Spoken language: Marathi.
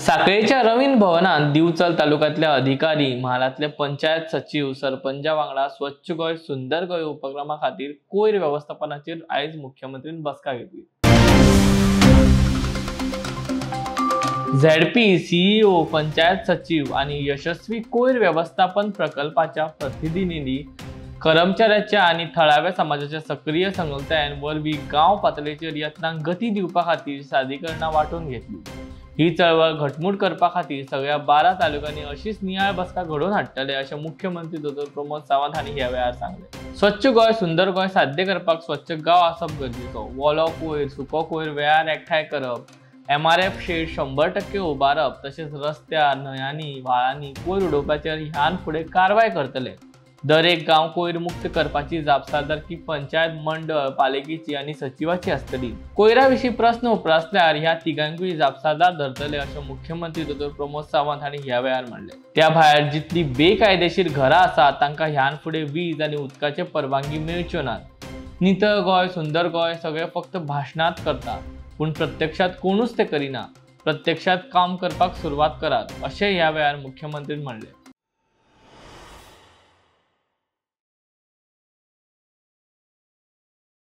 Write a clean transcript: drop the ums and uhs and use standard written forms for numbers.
साखळेच्या रवींद्र भवनात दिवचल तालुक्यातल्या अधिकारी, म्हालातले पंचायत सचिव, सरपंचा वांगडा स्वच्छ गोय सुंदर गोय उपक्रमा खातीर कोयर व्यवस्थापनाचेर आयज मुख्यमंत्र्यांनी बसका घेतली। झेडपी, सीईओ, पंचायत सचिव आणि यशस्वी कोयर व्यवस्थापन प्रकल्पाच्या प्रतिनिधी, कर्मचाऱ्याच्या आणि थळाव्या समाजाच्या सक्रिय संघटनांन वरवीं गांव पातळीचेर यत्नांक गती दिवपा खातीर सादरीकरणां वांटून घेतली। ही चळवळ घटमूट करपा खातीर सगळ्या 12 तालुक्यांनी अशीच नियाळ बसका घडोवन हाडटले अशें मुख्यमंत्री डॉ. प्रमोद सावंत हांणी ह्या वेळार सांगले। स्वच्छ गोय सुंदर गोय साध्य करपाक स्वच्छ गांव आसप गरजेचो। वोलो कोयर, सुको कोयर वेळार एकठांय करप, MRF शेड 100% उबारप, तशेंच रस्त्यार, न्हंयांनी, व्हाळांनी कोयर उडोवपाचेर ह्यान फुडें कारवाय करतले। दर एक गांव कोयर मुक्त करपाची जबाबदारी पंचायत मंडळ, पालिकेची आणि सचिवाची आसतली। कोयरा विशीं प्रस्न उपरासल्यार ह्या तिगांकूय जबाबदार धरतले अशें मुख्यमंत्री डॉ. प्रमोद सावंत हांणी ह्या वेळार म्हणलें। त्या भायर जितली बेकायदेशीर घरां आसात तांकां ह्यान फुडें वीज आनी उदकाचे परवानगी मेळच्यो नात। नितळ गोय, सुंदर गोय सगळे फक्त भाशणांत करतात, पूण प्रत्यक्षात कोणूच ते करिना। प्रत्यक्षात काम करपाक सुरवात करात अशें ह्या वेळार मुख्यमंत्र्यांनी म्हणलें।